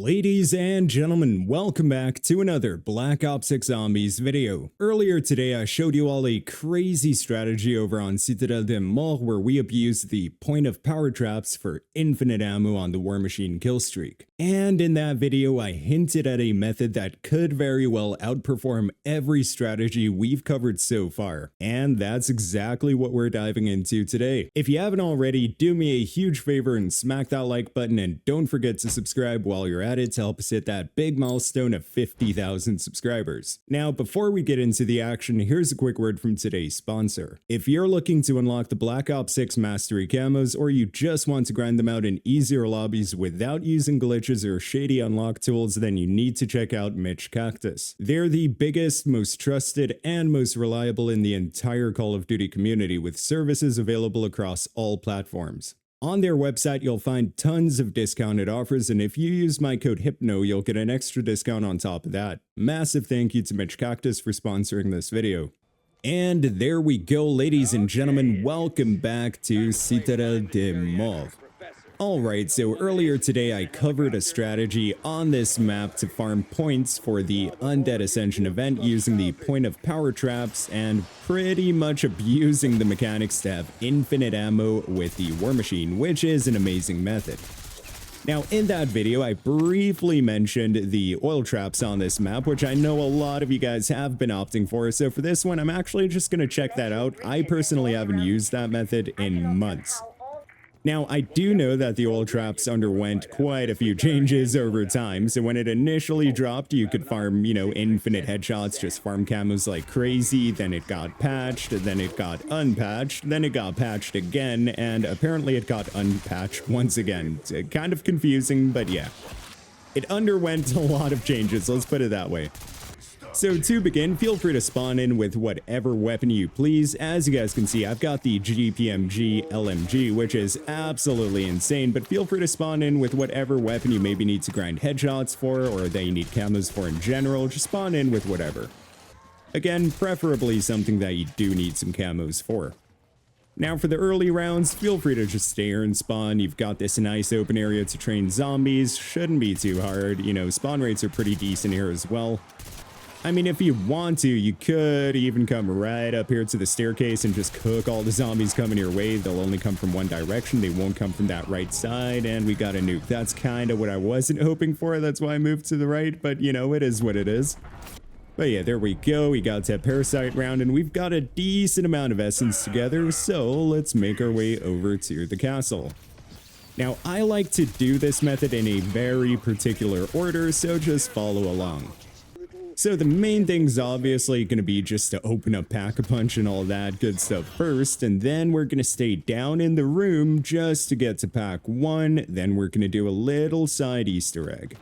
Ladies and gentlemen, welcome back to another Black Ops 6 Zombies video. Earlier today I showed you all a crazy strategy over on Citadel de Mort where we abused the point of power traps for infinite ammo on the Warmachine killstreak. And in that video I hinted at a method that could very well outperform every strategy we've covered so far. And that's exactly what we're diving into today. If you haven't already, do me a huge favor and smack that like button, and don't forget to subscribe while you're at it to help us hit that big milestone of 50,000 subscribers. Now, before we get into the action, here's a quick word from today's sponsor. If you're looking to unlock the Black Ops 6 Mastery camos, or you just want to grind them out in easier lobbies without using glitches or shady unlock tools, then you need to check out Mitch Cactus. They're the biggest, most trusted, and most reliable in the entire Call of Duty community, with services available across all platforms. On their website, you'll find tons of discounted offers, and if you use my code HYPNO, you'll get an extra discount on top of that. Massive thank you to Mitch Cactus for sponsoring this video. And there we go, ladies and gentlemen, welcome back to Citadel de Mort. Alright, so earlier today I covered a strategy on this map to farm points for the Undead Ascension event using the point of power traps and pretty much abusing the mechanics to have infinite ammo with the Warmachine, which is an amazing method. Now, in that video, I briefly mentioned the oil traps on this map, which I know a lot of you guys have been opting for, so for this one, I'm actually just going to check that out. I personally haven't used that method in months. Now, I do know that the oil traps underwent quite a few changes over time, so when it initially dropped, you could farm, infinite headshots, just farm camos like crazy, then it got patched, then it got unpatched, then it got patched again, and apparently it got unpatched once again. It's kind of confusing, but yeah. It underwent a lot of changes, let's put it that way. So to begin, feel free to spawn in with whatever weapon you please. As you guys can see, I've got the GPMG LMG, which is absolutely insane, but feel free to spawn in with whatever weapon you maybe need to grind headshots for, or that you need camos for in general. Just spawn in with whatever. Again, preferably something that you do need some camos for. Now for the early rounds, feel free to just stay here and spawn. You've got this nice open area to train zombies. Shouldn't be too hard. Spawn rates are pretty decent here as well. I mean, if you want to, you could even come right up here to the staircase and just cook all the zombies coming your way. They'll only come from one direction. They won't come from that right side, and we got a nuke. That's kind of what I wasn't hoping for. That's why I moved to the right, but it is what it is. But yeah, there we go. We got that parasite round, and we've got a decent amount of essence together, so let's make our way over to the castle. Now, I like to do this method in a very particular order, so just follow along. So the main thing's obviously going to be just to open up Pack-a-Punch and all that good stuff first, and then we're going to stay down in the room just to get to Pack 1, then we're going to do a little side Easter egg.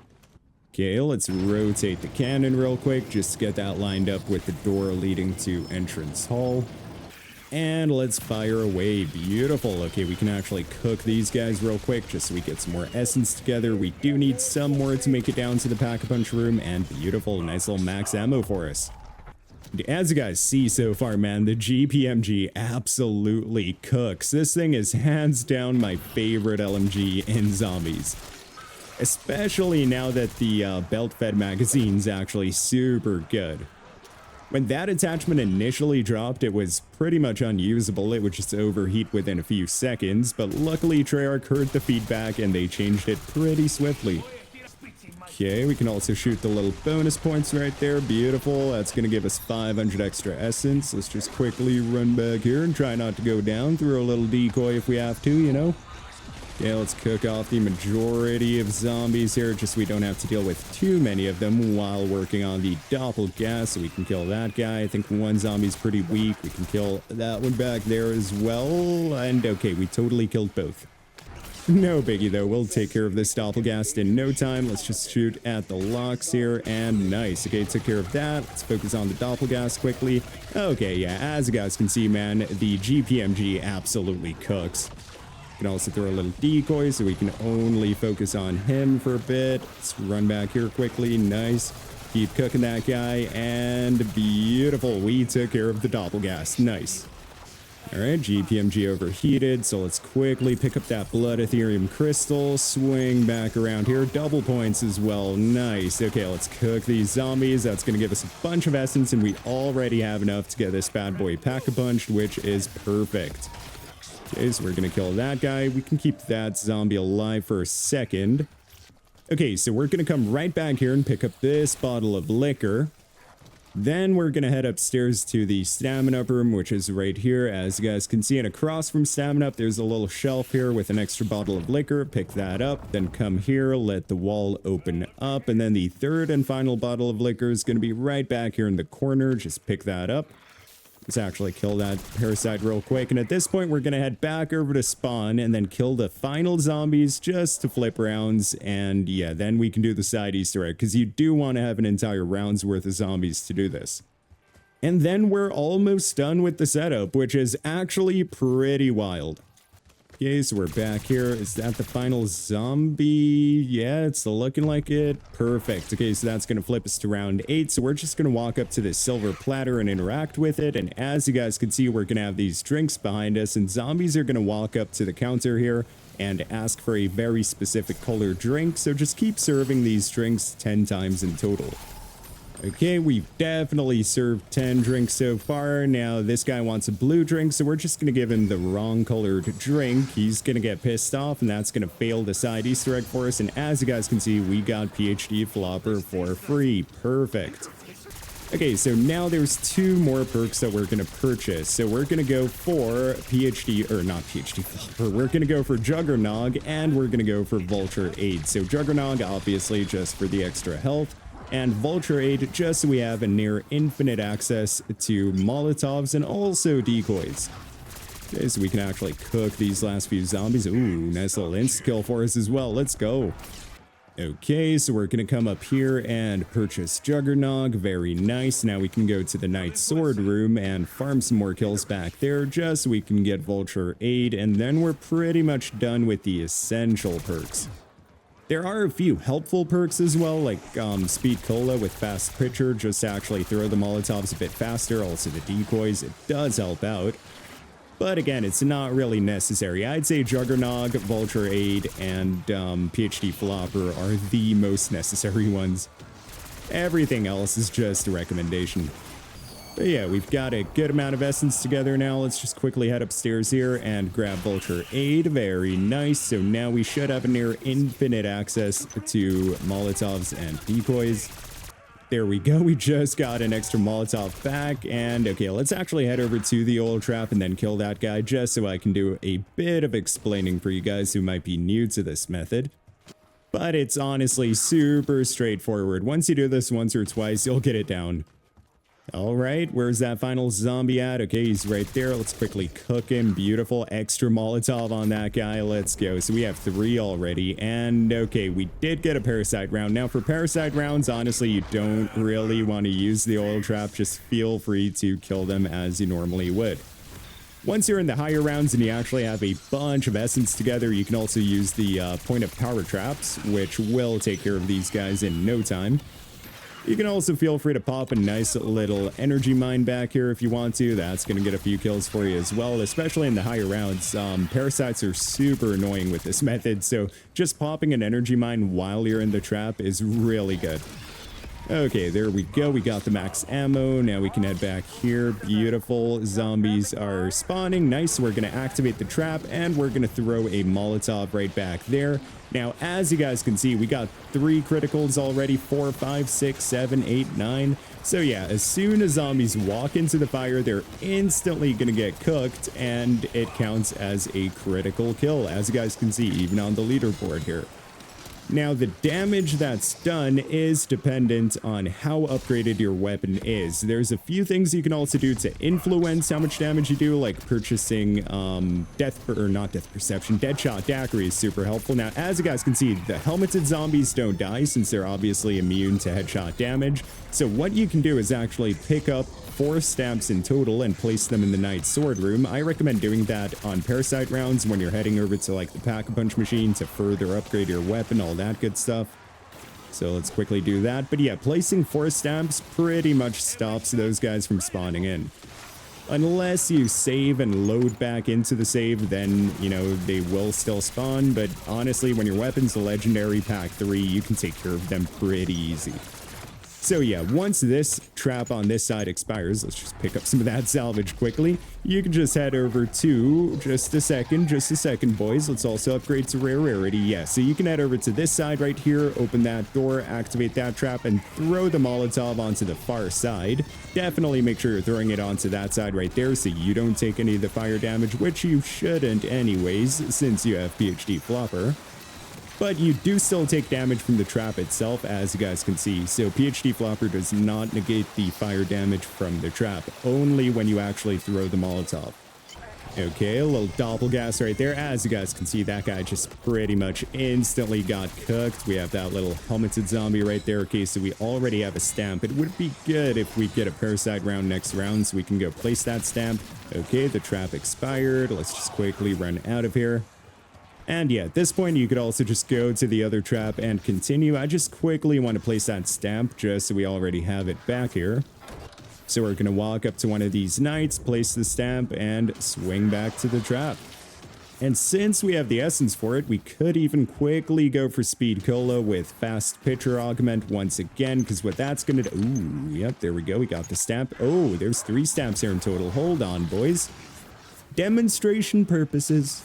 Okay, let's rotate the cannon real quick just to get that lined up with the door leading to Entrance Hall. And let's fire away. Beautiful. Okay, we can actually cook these guys real quick just so we get some more essence together. We do need some more to make it down to the Pack-a-Punch room, and beautiful, nice little max ammo for us. As you guys see so far, man, the GPMG absolutely cooks. This thing is hands down my favorite LMG in zombies. Especially now that the belt-fed magazine's actually super good. When that attachment initially dropped, it was pretty much unusable. It would just overheat within a few seconds, but luckily Treyarch heard the feedback and they changed it pretty swiftly. Okay, we can also shoot the little bonus points right there. Beautiful. That's going to give us 500 extra essence. Let's just quickly run back here and try not to go down. Throw a little decoy if we have to, Okay, let's cook off the majority of zombies here, just so we don't have to deal with too many of them while working on the doppelgas, so we can kill that guy. I think one zombie's pretty weak. We can kill that one back there as well. And okay, we totally killed both. No biggie though, we'll take care of this doppelgast in no time. Let's just shoot at the locks here, and nice. Okay, took care of that. Let's focus on the doppelgast quickly. Okay, yeah, as you guys can see, man, the GPMG absolutely cooks. We can also throw a little decoy so we can only focus on him for a bit. Let's run back here quickly. Nice. Keep cooking that guy, and beautiful. We took care of the doppelgast. Nice. Alright, GPMG overheated, so let's quickly pick up that Blood Ethereum Crystal, swing back around here, double points as well, nice. Okay, let's cook these zombies, that's going to give us a bunch of essence, and we already have enough to get this bad boy pack-a-punched, which is perfect. Okay, so we're going to kill that guy, we can keep that zombie alive for a second. Okay, so we're going to come right back here and pick up this bottle of liquor. Then we're going to head upstairs to the stamina up room, which is right here. As you guys can see, and across from stamina up, there's a little shelf here with an extra bottle of liquor. Pick that up, then come here, let the wall open up, and then the third and final bottle of liquor is going to be right back here in the corner. Just pick that up. Let's actually kill that parasite real quick, and at this point we're going to head back over to spawn and then kill the final zombies just to flip rounds, and yeah, then we can do the side Easter egg, because you do want to have an entire round's worth of zombies to do this. And then we're almost done with the setup, which is actually pretty wild. Okay, so we're back here. Is that the final zombie? Yeah, it's looking like it. Perfect. Okay, so that's going to flip us to round 8. So we're just going to walk up to this silver platter and interact with it. And as you guys can see, we're going to have these drinks behind us. And zombies are going to walk up to the counter here and ask for a very specific color drink. So just keep serving these drinks 10 times in total. Okay, we've definitely served 10 drinks so far. Now, this guy wants a blue drink, so we're just going to give him the wrong colored drink. He's going to get pissed off, and that's going to fail the side Easter egg for us. And as you guys can see, we got PhD Flopper for free. Perfect. Okay, so now there's 2 more perks that we're going to purchase. So we're going to go for not PhD Flopper. We're going to go for Juggernog, and we're going to go for Vulture Aid. So Juggernog, obviously, just for the extra health. And Vulture Aid, just so we have a near infinite access to Molotovs and also decoys. Okay, so we can actually cook these last few zombies. Ooh, nice little insta-kill for us as well. Let's go. Okay, so we're going to come up here and purchase Juggernog. Very nice. Now we can go to the Knight Sword room and farm some more kills back there just so we can get Vulture Aid. And then we're pretty much done with the essential perks. There are a few helpful perks as well, like Speed Cola with Fast Pitcher, just to actually throw the Molotovs a bit faster. Also the decoys, it does help out. But again, it's not really necessary. I'd say Juggernog, Vulture Aid, and PhD Flopper are the most necessary ones. Everything else is just a recommendation. But yeah, we've got a good amount of essence together now. Let's just quickly head upstairs here and grab Vulture Aid. Very nice. So now we should have a near infinite access to Molotovs and decoys. There we go. We just got an extra Molotov back. And okay, let's actually head over to the oil trap and then kill that guy just so I can do a bit of explaining for you guys who might be new to this method. But it's honestly super straightforward. Once you do this once or twice, you'll get it down. All right, where's that final zombie at? Okay, he's right there. Let's quickly cook him. Beautiful. Extra Molotov on that guy. Let's go. So we have 3 already. And okay, we did get a parasite round. Now for parasite rounds, honestly, you don't really want to use the oil trap. Just feel free to kill them as you normally would. Once you're in the higher rounds and you actually have a bunch of essence together, you can also use the point of power traps, which will take care of these guys in no time. You can also feel free to pop a nice little energy mine back here if you want to. That's going to get a few kills for you as well, especially in the higher rounds. Parasites are super annoying with this method, so just popping an energy mine while you're in the trap is really good. Okay, there we go. We got the max ammo. Now we can head back here. Beautiful. Zombies are spawning. Nice. We're going to activate the trap, and we're going to throw a Molotov right back there. Now, as you guys can see, we got 3 criticals already. 4, 5, 6, 7, 8, 9. So yeah, as soon as zombies walk into the fire, they're instantly going to get cooked, and it counts as a critical kill, as you guys can see, even on the leaderboard here. Now, the damage that's done is dependent on how upgraded your weapon is. There's a few things you can also do to influence how much damage you do, like purchasing Deadshot Daiquiri is super helpful. Now, as you guys can see, the helmeted zombies don't die since they're obviously immune to headshot damage. So what you can do is actually pick up 4 stamps in total and place them in the Knight Sword room. I recommend doing that on parasite rounds when you're heading over to like the Pack-a-Punch machine to further upgrade your weapon, all that good stuff. So let's quickly do that. But yeah, placing 4 stamps pretty much stops those guys from spawning in. Unless you save and load back into the save, then, you know, they will still spawn. But honestly, when your weapon's a legendary pack 3, you can take care of them pretty easy. So yeah, once this trap on this side expires, let's just pick up some of that salvage quickly. You can just head over to, just a second, boys. Let's also upgrade to rare rarity. Yeah, so you can head over to this side right here, open that door, activate that trap, and throw the Molotov onto the far side. Definitely make sure you're throwing it onto that side right there so you don't take any of the fire damage, which you shouldn't anyways, since you have PhD Flopper. But you do still take damage from the trap itself, as you guys can see. So PhD Flopper does not negate the fire damage from the trap, only when you actually throw the Molotov. Okay, a little doppelgas right there. As you guys can see, that guy just pretty much instantly got cooked. We have that little helmeted zombie right there. Okay, so we already have a stamp. It would be good if we get a parasite round next round so we can go place that stamp. Okay, the trap expired. Let's just quickly run out of here. And yeah, at this point, you could also just go to the other trap and continue. I just quickly want to place that stamp just so we already have it back here. So we're going to walk up to one of these knights, place the stamp, and swing back to the trap. And since we have the essence for it, we could even quickly go for Speed Cola with Fast Pitcher Augment once again, because what that's going to do... Ooh, yep, there we go. We got the stamp. Oh, there's 3 stamps here in total. Hold on, boys. Demonstration purposes.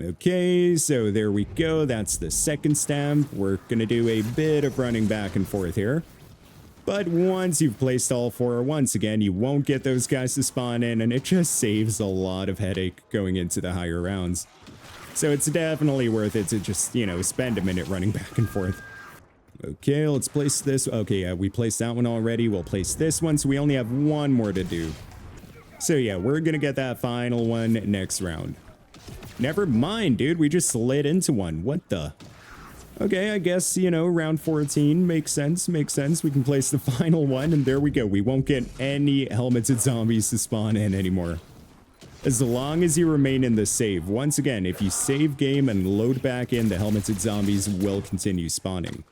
Okay, so there we go. That's the second stamp. We're gonna do a bit of running back and forth here. But once you've placed all 4, once again, you won't get those guys to spawn in, and it just saves a lot of headache going into the higher rounds. So it's definitely worth it to just, you know, spend a minute running back and forth. Okay, let's place this. Okay, yeah, we placed that one already. We'll place this one, so we only have 1 more to do. So yeah, we're gonna get that final one next round. Never mind, dude. We just slid into one. What the? Okay, I guess, you know, round 14 makes sense. Makes sense. We can place the final one, and there we go. We won't get any helmeted zombies to spawn in anymore. As long as you remain in the save. Once again, if you save game and load back in, the helmeted zombies will continue spawning.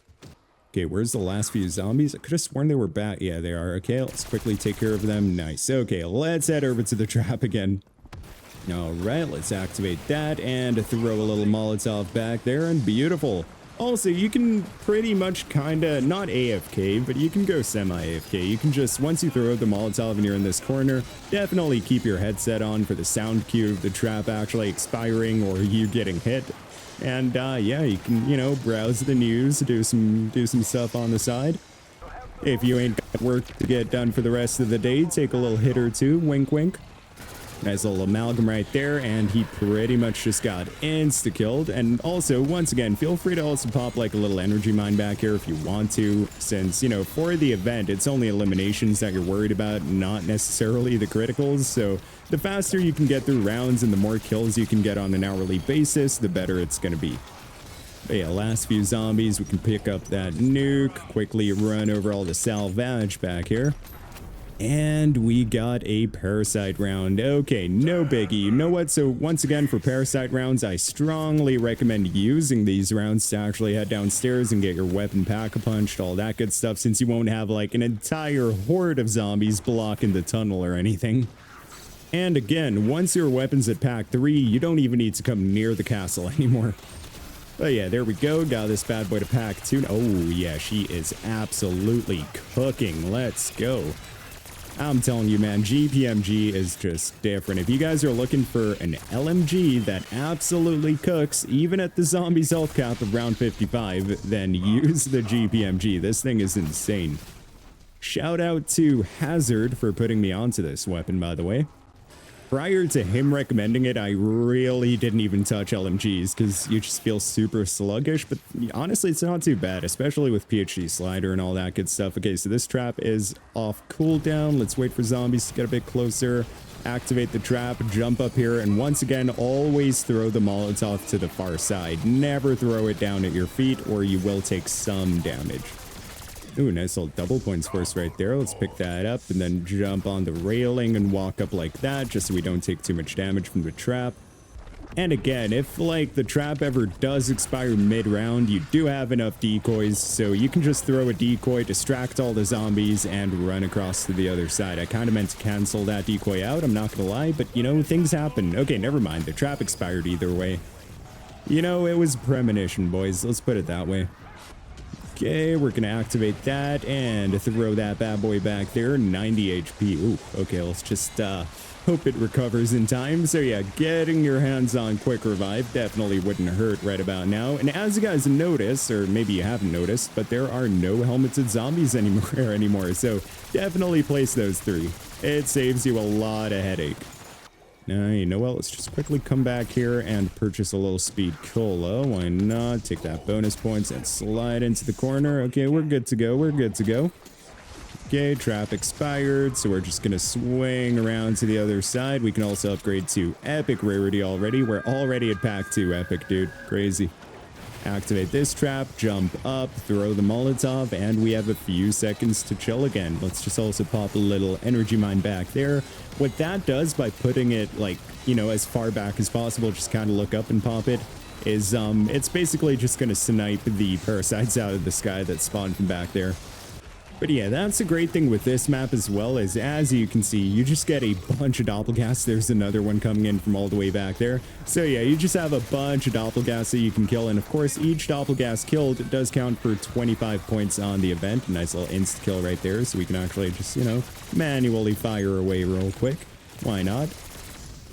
Okay, where's the last few zombies? I could have sworn they were back. Yeah, they are. Okay, let's quickly take care of them. Nice. Okay, let's head over to the trap again. All right, let's activate that and throw a little Molotov back there, and beautiful. Also, you can pretty much kinda, not AFK, but you can go semi-AFK. You can just, once you throw the Molotov and you're in this corner, definitely keep your headset on for the sound cue of the trap actually expiring or you getting hit. And yeah, you can, you know, browse the news, do some stuff on the side. If you ain't got work to get done for the rest of the day, take a little hit or two, wink wink. Nice little amalgam right there, and he pretty much just got insta-killed. And also, once again, feel free to also pop like a little energy mine back here if you want to, since, you know, for the event, it's only eliminations that you're worried about, not necessarily the criticals. So the faster you can get through rounds and the more kills you can get on an hourly basis, the better it's going to be. But yeah, last few zombies, we can pick up that nuke, quickly run over all the salvage back here. And we got a parasite round. Okay, no biggie. You know what? So once again, for parasite rounds, I strongly recommend using these rounds to actually head downstairs and get your weapon pack-a-punched, all that good stuff, since you won't have like an entire horde of zombies blocking the tunnel or anything. And again, once your weapon's at pack 3, you don't even need to come near the castle anymore. But yeah, there we go. Got this bad boy to pack 2. Oh yeah, she is absolutely cooking. Let's go. I'm telling you, man, GPMG is just different. If you guys are looking for an LMG that absolutely cooks, even at the zombies health cap of round 55, then use the GPMG. This thing is insane. Shout out to Hazard for putting me onto this weapon, by the way. Prior to him recommending it, I really didn't even touch LMGs because you just feel super sluggish, but honestly, it's not too bad, especially with PhD slider and all that good stuff. Okay, so this trap is off cooldown. Let's wait for zombies to get a bit closer, activate the trap, jump up here, and once again, always throw the Molotov to the far side. Never throw it down at your feet or you will take some damage. Ooh, nice little double points for us right there. Let's pick that up and then jump on the railing and walk up like that, just so we don't take too much damage from the trap. And again, if like the trap ever does expire mid-round, you do have enough decoys, so you can just throw a decoy, distract all the zombies, and run across to the other side. I kind of meant to cancel that decoy out, I'm not gonna lie, but you know, things happen. Okay, never mind, the trap expired either way. You know, it was premonition, boys, let's put it that way. Okay, we're gonna activate that and throw that bad boy back there, 90 HP. Ooh, okay, let's just hope it recovers in time. So yeah, getting your hands on quick revive definitely wouldn't hurt right about now. And as you guys notice, or maybe you haven't noticed, but there are no helmeted zombies anymore. So definitely place those 3. It saves you a lot of headache. Now, you know what, let's just quickly come back here and purchase a little speed cola. Why not? Take that bonus points and slide into the corner. Okay, we're good to go. We're good to go. Okay, trap expired, so we're just gonna swing around to the other side. We can also upgrade to epic rarity already. We're already at pack 2 epic, dude. Crazy. Activate this trap, jump up, throw the Molotov, and we have a few seconds to chill again. Let's just also pop a little energy mine back there. What that does by putting it, like, you know, as far back as possible, just kind of look up and pop it, is it's basically just gonna snipe the parasites out of the sky that spawn from back there. But yeah, that's a great thing with this map as well, is as you can see, you just get a bunch of doppelgasts. There's another one coming in from all the way back there. So yeah, you just have a bunch of doppelgasts that you can kill. And of course, each doppelgast killed does count for 25 points on the event. Nice little insta kill right there. So we can actually just, you know, manually fire away real quick. Why not?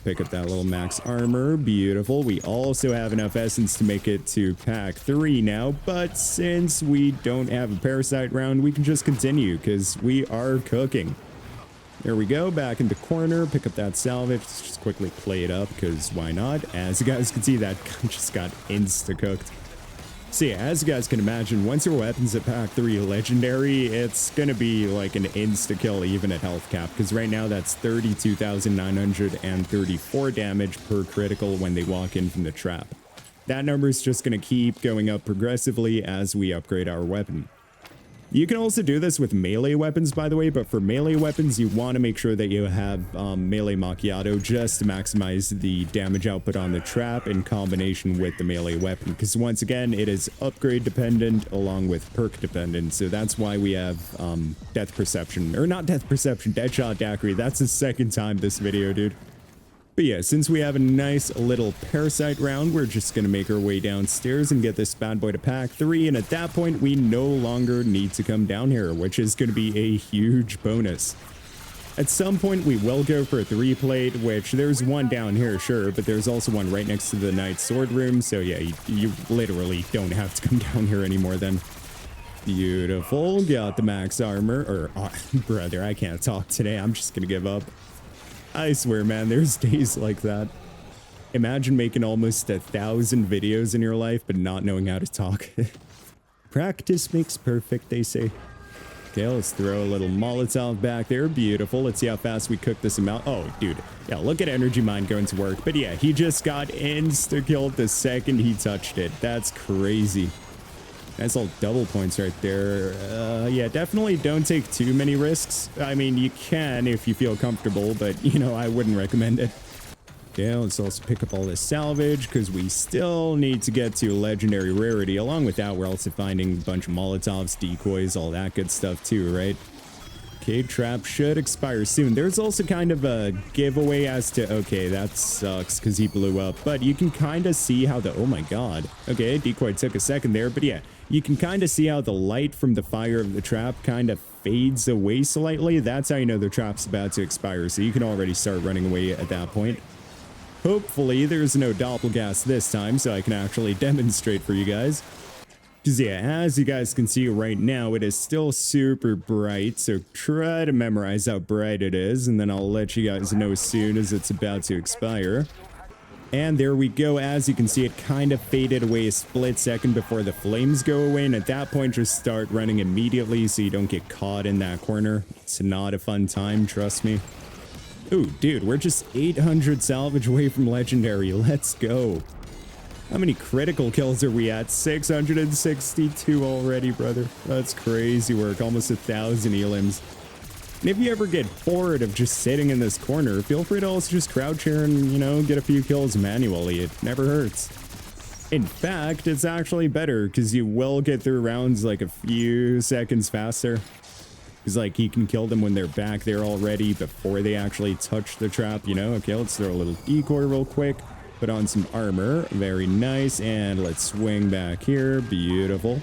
Pick up that little max armor. Beautiful. We also have enough essence to make it to pack 3 now, but since we don't have a parasite round, we can just continue because we are cooking. There we go, back in the corner, pick up that salvage. Let's just quickly play it up because why not? As you guys can see, that just got insta cooked. So yeah, as you guys can imagine, once your weapon's at pack 3 legendary, it's gonna be like an insta-kill even at health cap, because right now that's 32,934 damage per critical when they walk in from the trap. That number's just gonna keep going up progressively as we upgrade our weapon. You can also do this with melee weapons, by the way, but for melee weapons, you want to make sure that you have melee macchiato just to maximize the damage output on the trap in combination with the melee weapon. Because once again, it is upgrade dependent along with perk dependent. So that's why we have death perception, or not death perception, deadshot daiquiri. That's the second time this video, dude. But yeah, since we have a nice little parasite round, we're just going to make our way downstairs and get this bad boy to pack 3. And at that point, we no longer need to come down here, which is going to be a huge bonus. At some point, we will go for a 3-plate, which there's one down here, sure, but there's also one right next to the Knight's Sword room. So yeah, you literally don't have to come down here anymore then. Beautiful. Got the max armor. Or, brother, I can't talk today. I'm just going to give up. I swear, man, there's days like that. Imagine making almost 1,000 videos in your life, but not knowing how to talk. Practice makes perfect, they say. Okay, let's throw a little Molotov back there. Beautiful. Let's see how fast we cook this amount. Oh, dude. Yeah, look at Energy Mine going to work. But yeah, he just got insta-killed the second he touched it. That's crazy. Nice little double points right there. Yeah, definitely don't take too many risks. I mean, you can if you feel comfortable, but, you know, I wouldn't recommend it. Okay, let's also pick up all this salvage because we still need to get to legendary rarity. Along with that, we're also finding a bunch of Molotovs, decoys, all that good stuff too, right? Okay, trap should expire soon. There's also kind of a giveaway as to, okay, that sucks because he blew up, but you can kind of see how the, oh my god. Okay, decoy took a second there, but yeah, you can kind of see how the light from the fire of the trap kind of fades away slightly. That's how you know the trap's about to expire, so you can already start running away at that point. Hopefully, there's no doppelgast this time, so I can actually demonstrate for you guys. Because yeah, as you guys can see right now, it is still super bright, so try to memorize how bright it is, and then I'll let you guys know as soon as it's about to expire. And there we go. As you can see, it kind of faded away a split second before the flames go away, and at that point, just start running immediately so you don't get caught in that corner. It's not a fun time, trust me. Ooh, dude, we're just 800 salvage away from legendary. Let's go. How many critical kills are we at? 662 already, brother. That's crazy work. Almost 1,000 elims. And if you ever get bored of just sitting in this corner, feel free to also just crouch here and, you know, get a few kills manually. It never hurts. In fact, it's actually better because you will get through rounds like a few seconds faster. Because, like, you can kill them when they're back there already before they actually touch the trap, you know? Okay, let's throw a little decoy real quick. Put on some armor. Very nice. And let's swing back here. Beautiful.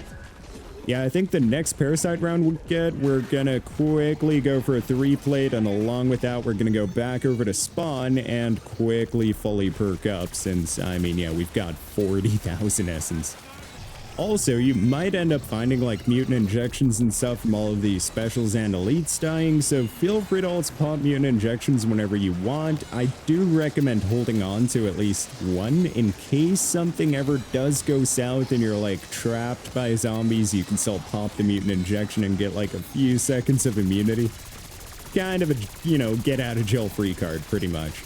Yeah, I think the next parasite round we're gonna quickly go for a 3-plate, and along with that, we're gonna go back over to spawn and quickly fully perk up since, I mean, yeah, we've got 40,000 essence. Also, you might end up finding like mutant injections and stuff from all of these specials and elites dying, so feel free to also pop mutant injections whenever you want. I do recommend holding on to at least one in case something ever does go south and you're like trapped by zombies. You can still pop the mutant injection and get like a few seconds of immunity. Kind of a, you know, get out of jail free card pretty much.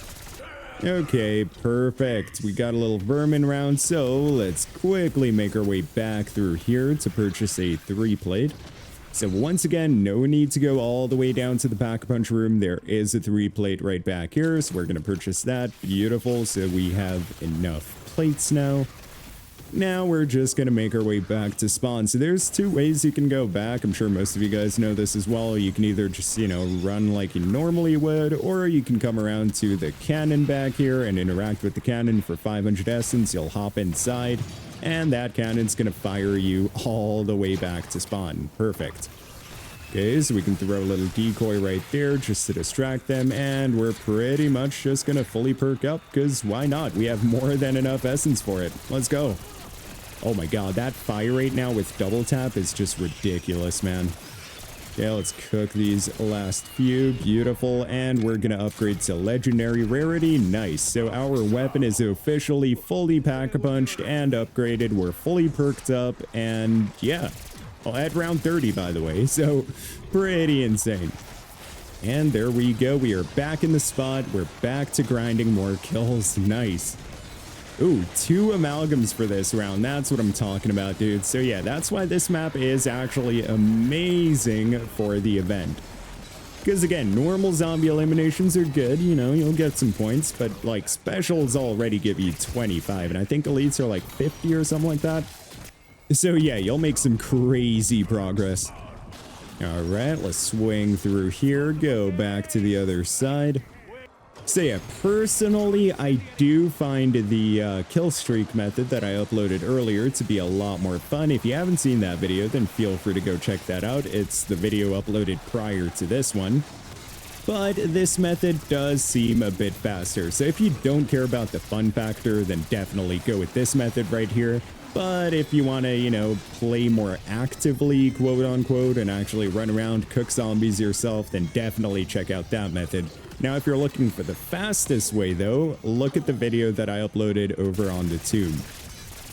Okay, perfect. We got a little vermin round, so let's quickly make our way back through here to purchase a 3-plate. So once again, no need to go all the way down to the Pack-a-Punch room. There is a 3-plate right back here, so we're going to purchase that. Beautiful, so we have enough plates now. Now we're just going to make our way back to spawn. So there's 2 ways you can go back. I'm sure most of you guys know this as well. You can either just, you know, run like you normally would, or you can come around to the cannon back here and interact with the cannon for 500 essence. You'll hop inside, and that cannon's going to fire you all the way back to spawn. Perfect. Okay, so we can throw a little decoy right there just to distract them, and we're pretty much just going to fully perk up, because why not? We have more than enough essence for it. Let's go. Oh my god, that fire rate now with double tap is just ridiculous, man. Okay, let's cook these last few. Beautiful. And we're going to upgrade to legendary rarity. Nice. So our weapon is officially fully pack-a-punched and upgraded. We're fully perked up. And yeah, at round 30, by the way. So pretty insane. And there we go. We are back in the spot. We're back to grinding more kills. Nice. Ooh, 2 amalgams for this round. That's what I'm talking about, dude. So yeah, that's why this map is actually amazing for the event. Because again, normal zombie eliminations are good, you know, you'll get some points, but like specials already give you 25, and I think elites are like 50 or something like that. So yeah, you'll make some crazy progress. All right, let's swing through here, go back to the other side. So yeah, personally, I do find the kill streak method that I uploaded earlier to be a lot more fun. If you haven't seen that video, then feel free to go check that out. It's the video uploaded prior to this one. But this method does seem a bit faster. So if you don't care about the fun factor, then definitely go with this method right here. But if you want to, you know, play more actively, quote unquote, and actually run around, cook zombies yourself, then definitely check out that method. Now, if you're looking for the fastest way, though, look at the video that I uploaded over on the Tomb.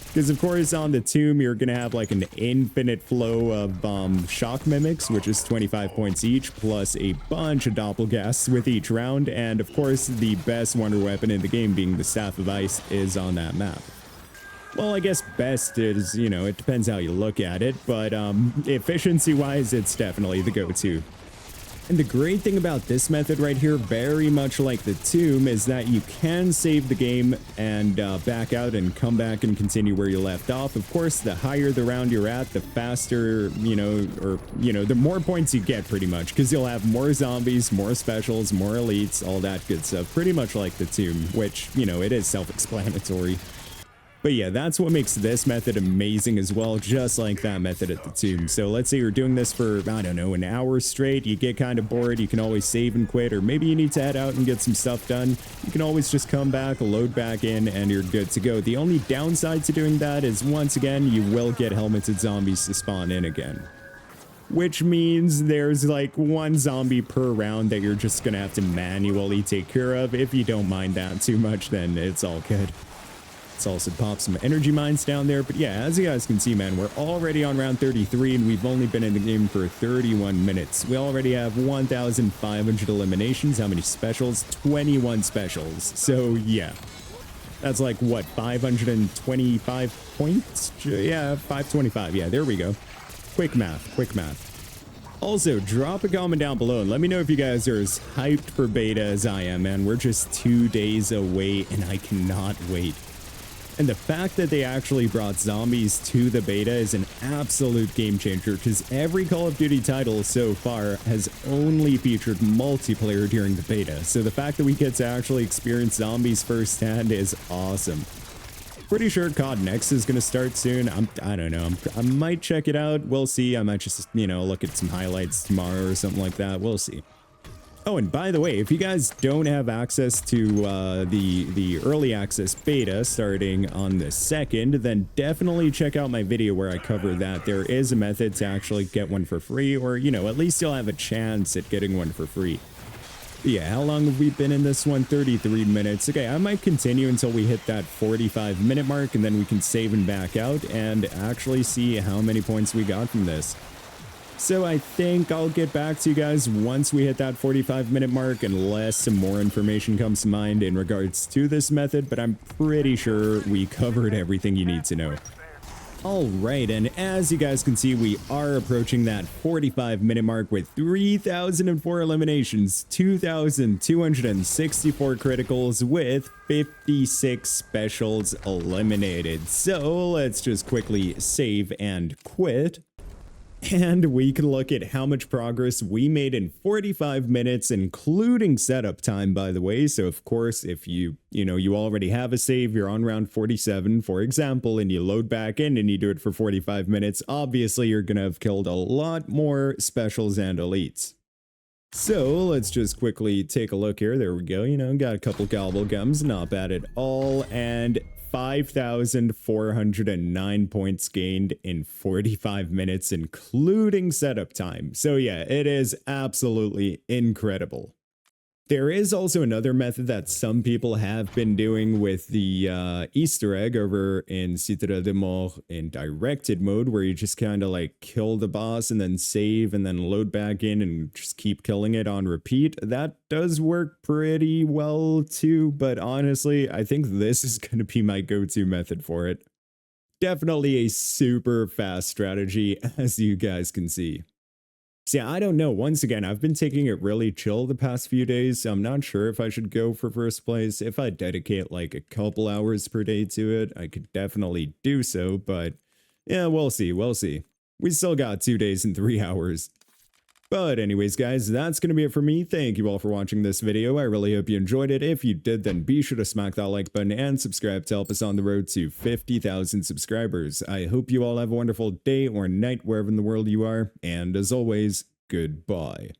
Because, of course, on the Tomb, you're going to have, like, an infinite flow of shock mimics, which is 25 points each, plus a bunch of doppelgasts with each round. And, of course, the best wonder weapon in the game, being the Staff of Ice, is on that map. Well, I guess best is, you know, it depends how you look at it, but efficiency-wise, it's definitely the go-to. And the great thing about this method right here, very much like the Tomb, is that you can save the game and back out and come back and continue where you left off. Of course, the higher the round you're at, the faster, the more points you get pretty much, because you'll have more zombies, more specials, more elites, all that good stuff. Pretty much like the Tomb, which, you know, it is self-explanatory. But yeah, that's what makes this method amazing as well, just like that method at the Tomb. So let's say you're doing this for, I don't know, an hour straight, you get kind of bored, you can always save and quit, or maybe you need to head out and get some stuff done. You can always just come back, load back in, and you're good to go. The only downside to doing that is, once again, you will get helmeted zombies to spawn in again. Which means there's like 1 zombie per round that you're just gonna have to manually take care of. If you don't mind that too much, then it's all good. Let's also pop some energy mines down there. But yeah, as you guys can see, man, we're already on round 33 and we've only been in the game for 31 minutes. We already have 1,500 eliminations. How many specials? 21 specials. So yeah, that's like what, 525 points? Yeah, 525. Yeah, there we go. Quick math, quick math. Also, drop a comment down below and let me know if you guys are as hyped for beta as I am, man. We're just 2 days away and I cannot wait. And the fact that they actually brought zombies to the beta is an absolute game changer, because every Call of Duty title so far has only featured multiplayer during the beta. So the fact that we get to actually experience zombies firsthand is awesome. Pretty sure COD Next is going to start soon. I don't know. I might check it out. We'll see. I might just, you know, look at some highlights tomorrow or something like that. We'll see. Oh, and by the way, if you guys don't have access to the early access beta starting on the 2nd, then definitely check out my video where I cover that. There is a method to actually get one for free, or, you know, at least you'll have a chance at getting one for free. Yeah, how long have we been in this one? 33 minutes. Okay, I might continue until we hit that 45-minute mark, and then we can save and back out and actually see how many points we got from this. So I think I'll get back to you guys once we hit that 45-minute mark, unless some more information comes to mind in regards to this method, but I'm pretty sure we covered everything you need to know. Alright, and as you guys can see, we are approaching that 45-minute mark with 3,004 eliminations, 2,264 criticals, with 56 specials eliminated. So let's just quickly save and quit. And we can look at how much progress we made in 45 minutes, including setup time, by the way. So, of course, if you already have a save, you're on round 47, for example, and you load back in and you do it for 45 minutes, obviously you're going to have killed a lot more specials and elites. So let's just quickly take a look here. There we go. You know, got a couple gobble gums, not bad at all. And 5,409 points gained in 45 minutes, including setup time. So yeah, it is absolutely incredible. There is also another method that some people have been doing with the Easter egg over in Citadel de Mort in directed mode, where you just kind of like kill the boss and then save and then load back in and just keep killing it on repeat. That does work pretty well too, but honestly, I think this is going to be my go-to method for it. Definitely a super fast strategy, as you guys can see. See, I don't know. Once again, I've been taking it really chill the past few days, so I'm not sure if I should go for first place. If I dedicate like a couple hours per day to it, I could definitely do so, but yeah, we'll see, we'll see. We still got 2 days and 3 hours. But anyways, guys, that's going to be it for me. Thank you all for watching this video. I really hope you enjoyed it. If you did, then be sure to smack that like button and subscribe to help us on the road to 50,000 subscribers. I hope you all have a wonderful day or night wherever in the world you are. And as always, goodbye.